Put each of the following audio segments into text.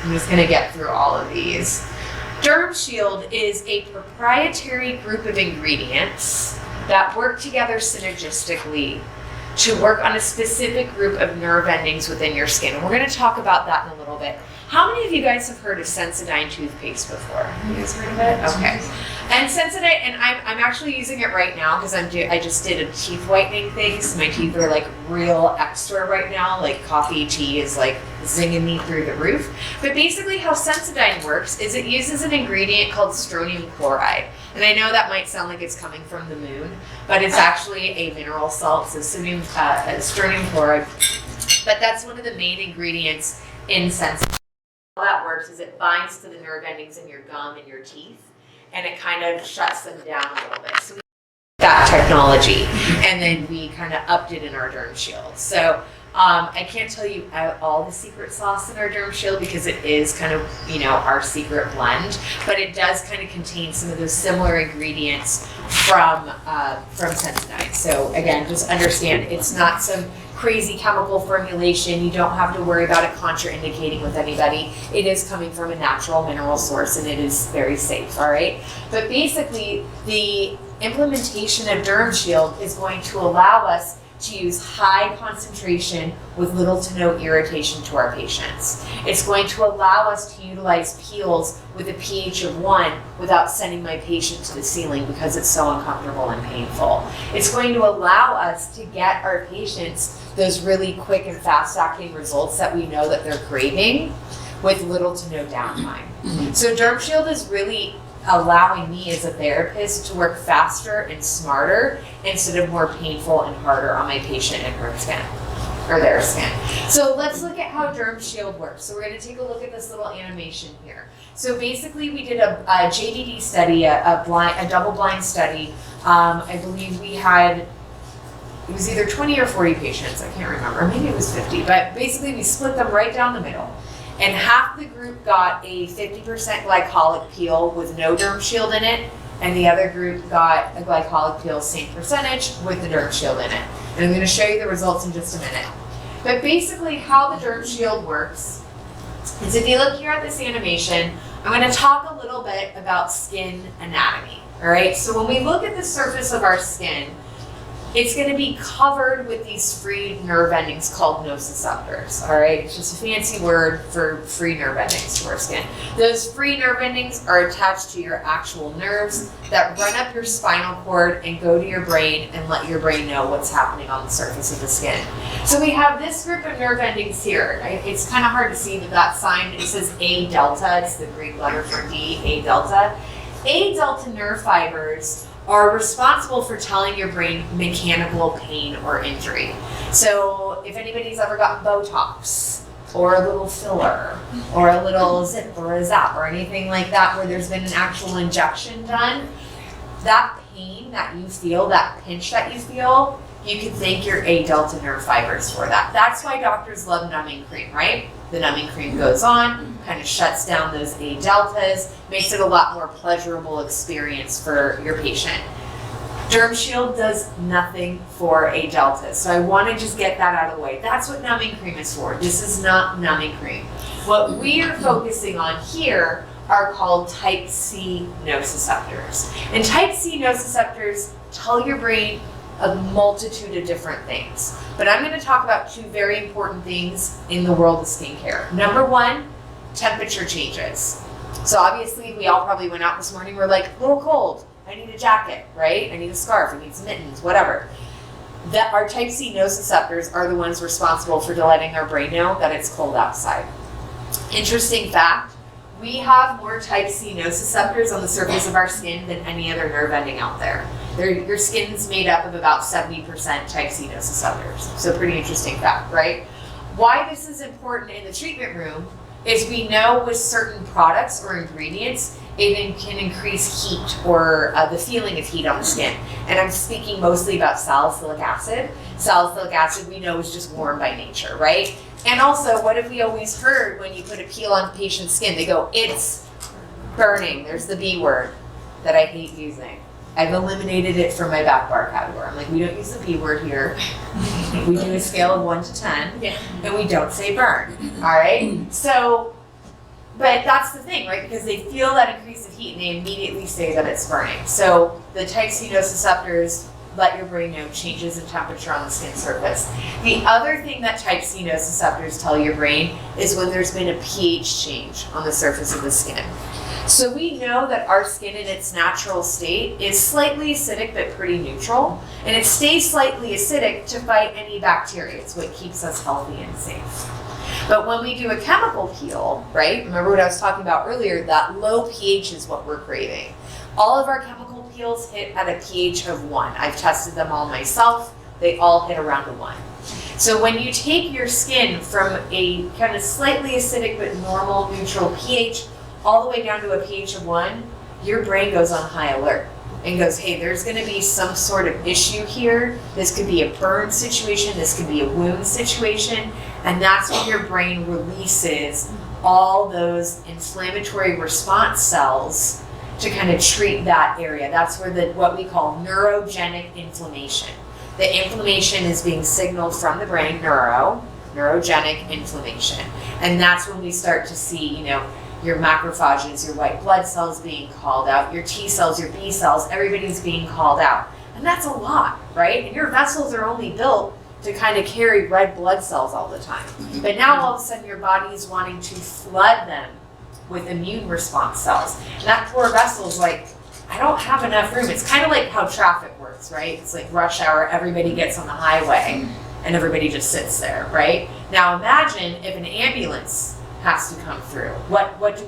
I'm just gonna get through all of these. DermShield is a proprietary group of ingredients that work together synergistically to work on a specific group of nerve endings within your skin. And we're going to talk about that in a little bit. How many of you guys have heard of Sensodyne toothpaste before? You guys heard of it? Okay. And Sensodyne, and I'm actually using it right now because I just did a teeth whitening thing, so my teeth are like real extra right now. Like coffee, tea is like zinging me through the roof. But basically how Sensodyne works is it uses an ingredient called strontium chloride. And I know that might sound like it's coming from the moon, but it's actually a mineral salt, so strontium chloride. But that's one of the main ingredients in Sensodyne. How that works is it binds to the nerve endings in your gum and your teeth, and it kind of shuts them down a little bit. So we that technology, and then we kind of upped it in our DermShield. So I can't tell you all the secret sauce in our DermShield because it is kind of, our secret blend, but it does kind of contain some of those similar ingredients from Sensodyne. So again, just understand it's not some crazy chemical formulation. You don't have to worry about it contraindicating with anybody. It is coming from a natural mineral source and it is very safe, all right? But basically, the implementation of DermShield is going to allow us to use high concentration with little to no irritation to our patients. It's going to allow us to utilize peels with a pH of 1 without sending my patient to the ceiling because it's so uncomfortable and painful. It's going to allow us to get our patients those really quick and fast acting results that we know that they're craving with little to no downtime. So DermShield is really allowing me as a therapist to work faster and smarter instead of more painful and harder on my patient and her skin, or their skin. So let's look at how DermShield works. So we're going to take a look at this little animation here. So basically we did a JDD study, a double-blind study. I believe we had, it was either 20 or 40 patients, I can't remember, maybe it was 50, but basically we split them right down the middle. And half the group got a 50% glycolic peel with no DermShield in it, and the other group got a glycolic peel, same percentage, with the DermShield in it. And I'm going to show you the results in just a minute. But basically how the DermShield works is if you look here at this animation, I'm going to talk a little bit about skin anatomy. All right, so when we look at the surface of our skin, it's going to be covered with these free nerve endings called nociceptors, all right? It's just a fancy word for free nerve endings to our skin. Those free nerve endings are attached to your actual nerves that run up your spinal cord and go to your brain and let your brain know what's happening on the surface of the skin. So we have this group of nerve endings here. Right? It's kind of hard to see, but that sign, it says A delta, it's the Greek letter for D, A delta. A delta nerve fibers are responsible for telling your brain mechanical pain or injury. So if anybody's ever gotten Botox or a little filler or a little zip or a zap or anything like that where there's been an actual injection done, that pain that you feel, that pinch that you feel, you can thank your A delta nerve fibers for that. That's why doctors love numbing cream, right? The numbing cream goes on, kind of shuts down those A deltas, makes it a lot more pleasurable experience for your patient. DermShield does nothing for A deltas, so I want to just get that out of the way. That's what numbing cream is for. This is not numbing cream. What we are focusing on here are called type C nociceptors. And type C nociceptors tell your brain a multitude of different things. But I'm going to talk about two very important things in the world of skincare. Number one, temperature changes. So obviously we all probably went out this morning, we're like, a little cold. I need a jacket, right? I need a scarf, I need some mittens, whatever. That our type C nociceptors are the ones responsible for letting our brain know that it's cold outside. Interesting fact, we have more type C nociceptors on the surface of our skin than any other nerve ending out there. Your skin's made up of about 70% type C nociceptors. So pretty interesting fact, right? Why this is important in the treatment room is we know with certain products or ingredients, it can increase heat or the feeling of heat on the skin. And I'm speaking mostly about salicylic acid. Salicylic acid we know is just warm by nature, right? And also, what have we always heard when you put a peel on patient's skin? They go, it's burning. There's the B word that I hate using. I've eliminated it from my back bar category. I'm like, we don't use the B word here. We do a scale of 1 to 10, and we don't say burn, all right? So But that's the thing, right? Because they feel that increase of heat and they immediately say that it's burning. So the type C nociceptors let your brain know changes in temperature on the skin surface. The other thing that type C nociceptors tell your brain is when there's been a pH change on the surface of the skin. So we know that our skin in its natural state is slightly acidic but pretty neutral, and it stays slightly acidic to fight any bacteria. It's what keeps us healthy and safe. But when we do a chemical peel, right, remember what I was talking about earlier, that low pH is what we're craving. All of our chemical peels hit at a pH of 1. I've tested them all myself. They all hit around a 1. So when you take your skin from a kind of slightly acidic but normal neutral pH all the way down to a pH of 1, your brain goes on high alert and goes, hey, there's going to be some sort of issue here. This could be a burn situation. This could be a wound situation. And that's when your brain releases all those inflammatory response cells to kind of treat that area. That's where what we call neurogenic inflammation. The inflammation is being signaled from the brain, neurogenic inflammation. And that's when we start to see, your macrophages, your white blood cells being called out, your T cells, your B cells, everybody's being called out. And that's a lot, right? And your vessels are only built to kind of carry red blood cells all the time. But now all of a sudden your body is wanting to flood them with immune response cells. And that poor vessel is like, I don't have enough room. It's kind of like how traffic works, right? It's like rush hour, everybody gets on the highway and everybody just sits there, right? Now imagine if an ambulance has to come through. What do?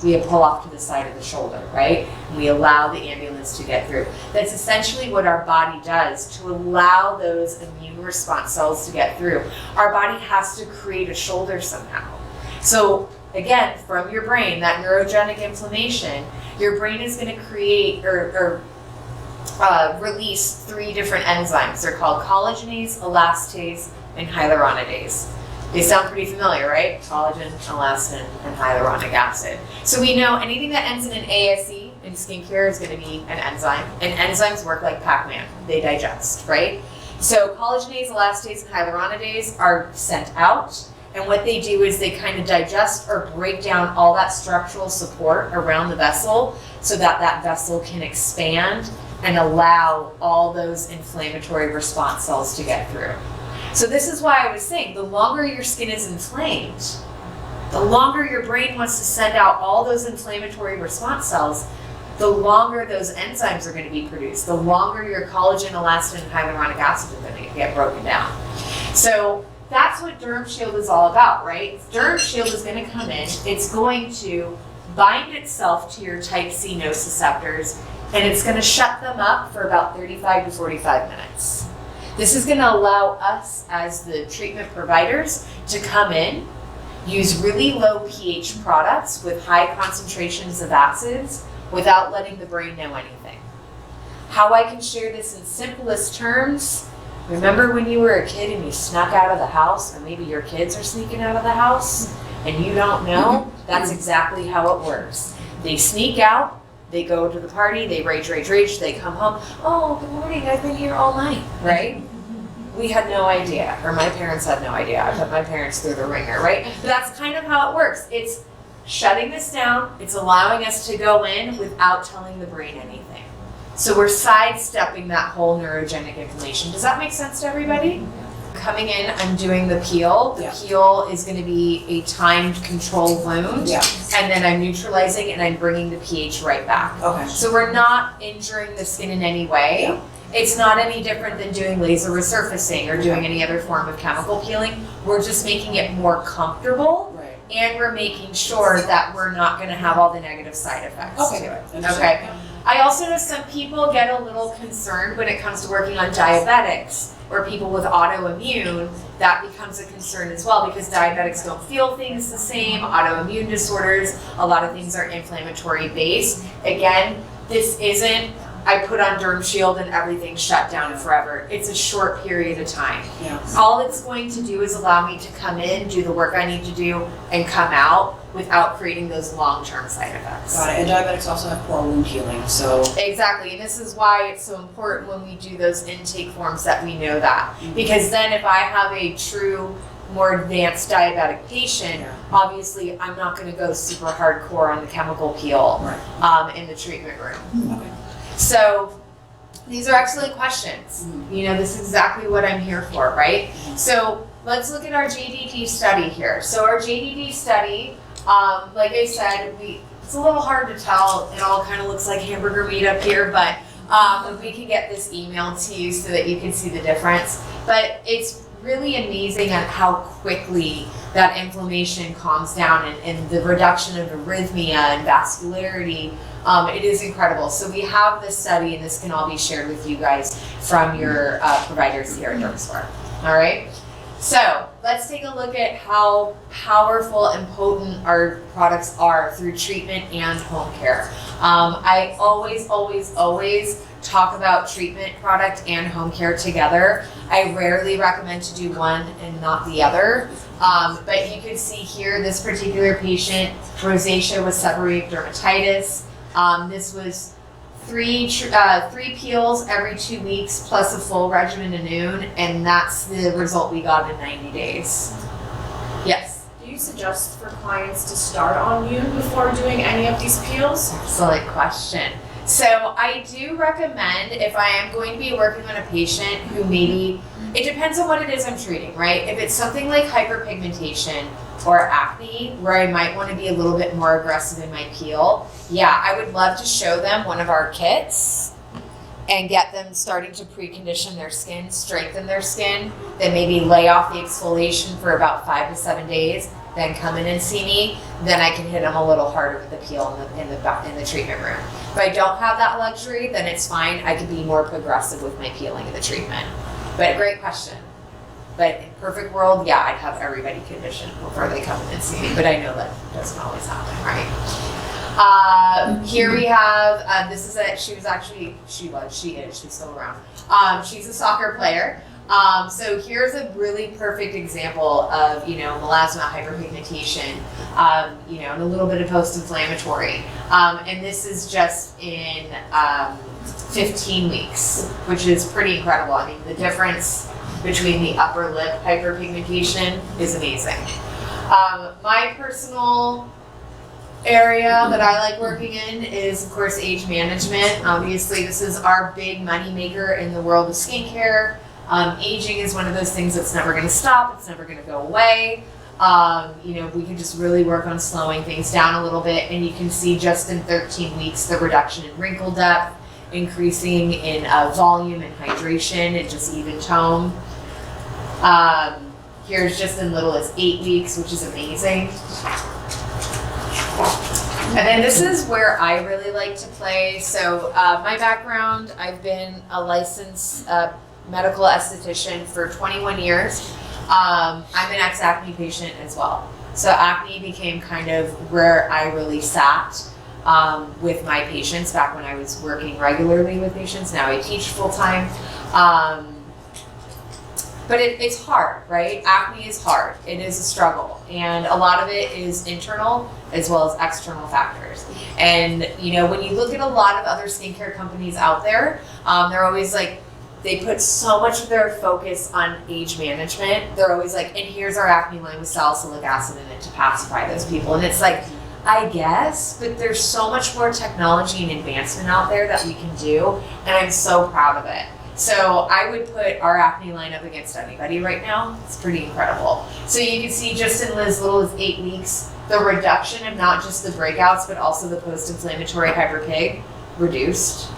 We pull off to the side of the shoulder, right? And we allow the ambulance to get through. That's essentially what our body does to allow those immune response cells to get through. Our body has to create a shoulder somehow. So again, from your brain, that neurogenic inflammation, your brain is going to create or release 3 different enzymes. They're called collagenase, elastase, and hyaluronidase. They sound pretty familiar, right? Collagen, elastin, and hyaluronic acid. So we know anything that ends in an ASE in skincare is going to be an enzyme. And enzymes work like Pac-Man. They digest, right? So collagenase, elastase, and hyaluronidase are sent out. And what they do is they kind of digest or break down all that structural support around the vessel so that that vessel can expand and allow all those inflammatory response cells to get through. So this is why I was saying, the longer your skin is inflamed, the longer your brain wants to send out all those inflammatory response cells, the longer those enzymes are going to be produced, the longer your collagen, elastin, and hyaluronic acid are going to get broken down. So that's what DermShield is all about, right? DermShield is going to come in, it's going to bind itself to your type C nociceptors, and it's going to shut them up for about 35 to 45 minutes. This is going to allow us as the treatment providers to come in, use really low pH products with high concentrations of acids without letting the brain know anything. How I can share this in simplest terms, remember when you were a kid and you snuck out of the house, or maybe your kids are sneaking out of the house and you don't know? That's exactly how it works. They sneak out, they go to the party, they rage, they come home, oh, good morning, I've been here all night, right? We had no idea, or my parents had no idea. I put my parents through the ringer, right? But that's kind of how it works. It's shutting this down. It's allowing us to go in without telling the brain anything. So we're sidestepping that whole neurogenic inflammation. Does that make sense to everybody? Coming in, I'm doing the peel. The peel is going to be a timed control wound. And then I'm neutralizing and I'm bringing the pH right back. Okay. So we're not injuring the skin in any way. It's not any different than doing laser resurfacing or doing any other form of chemical peeling. We're just making it more comfortable, and we're making sure that we're not going to have all the negative side effects to it. Okay. I also know some people get a little concerned when it comes to working on diabetics or people with autoimmune. That becomes a concern as well, because diabetics don't feel things the same. Autoimmune disorders, a lot of things are inflammatory based. Again, this isn't I put on DermShield and everything's shut down forever. It's a short period of time. All it's going to do is allow me to come in, do the work I need to do, and come out without creating those long-term side effects. Got it. And diabetics also have poor wound healing, so. Exactly, and this is why it's so important when we do those intake forms that we know that. Because then if I have a true more advanced diabetic patient, obviously I'm not going to go super hardcore on the chemical peel in the treatment room. Okay. So these are excellent questions. You know, this is exactly what I'm here for, right? So let's look at our JDD study here. So our JDD study, like I said, it's a little hard to tell. It all kind of looks like hamburger meat up here, but we can get this emailed to you so that you can see the difference. But it's really amazing at how quickly that inflammation calms down and the reduction of arrhythmia and vascularity. It is incredible. So we have this study, and this can all be shared with you guys from your providers here at DermSpark. All right. So let's take a look at how powerful and potent our products are through treatment and home care. I always talk about treatment product and home care together. I rarely recommend to do one and not the other. But you can see here, this particular patient, rosacea with seborrheic dermatitis. This was three peels every 2 weeks plus a full regimen of noon, and that's the result we got in 90 days. Yes? Do you suggest for clients to start on you before doing any of these peels? Excellent question. So I do recommend, if I am going to be working on a patient who maybe, it depends on what it is I'm treating, right? If it's something like hyperpigmentation or acne, where I might want to be a little bit more aggressive in my peel, yeah, I would love to show them one of our kits and get them starting to precondition their skin, strengthen their skin, then maybe lay off the exfoliation for about 5 to 7 days, then come in and see me. Then I can hit them a little harder with the peel in the treatment room. If I don't have that luxury, then it's fine. I could be more progressive with my peeling in the treatment. But great question. But in perfect world, yeah, I'd have everybody conditioned before they come in and see me. But I know that doesn't always happen, right? Here we have, this is she's still around. She's a soccer player. So here's a really perfect example of, melasma, hyperpigmentation, and a little bit of post-inflammatory. And this is just in 15 weeks, which is pretty incredible. I mean, the difference between the upper lip hyperpigmentation is amazing. My personal area that I like working in is, of course, age management. Obviously, this is our big money maker in the world of skincare. Aging is one of those things that's never going to stop. It's never going to go away. We can just really work on slowing things down a little bit, and you can see just in 13 weeks the reduction in wrinkle depth, increasing in volume and hydration, and just even tone. Here's just in little as 8 weeks, which is amazing. And then this is where I really like to play. So my background, I've been a licensed medical esthetician for 21 years. I'm an ex-acne patient as well. So acne became kind of where I really sat with my patients back when I was working regularly with patients. Now I teach full-time. But it's hard, right? Acne is hard. It is a struggle. And a lot of it is internal as well as external factors. And, when you look at a lot of other skincare companies out there, they're always like, they put so much of their focus on age management. They're always like, and here's our acne line with salicylic acid in it to pacify those people. And it's like, I guess, but there's so much more technology and advancement out there that we can do. And I'm so proud of it. So I would put our acne line up against anybody right now. It's pretty incredible. So you can see just in as little as 8 weeks, the reduction of not just the breakouts, but also the post-inflammatory hyperpig reduced.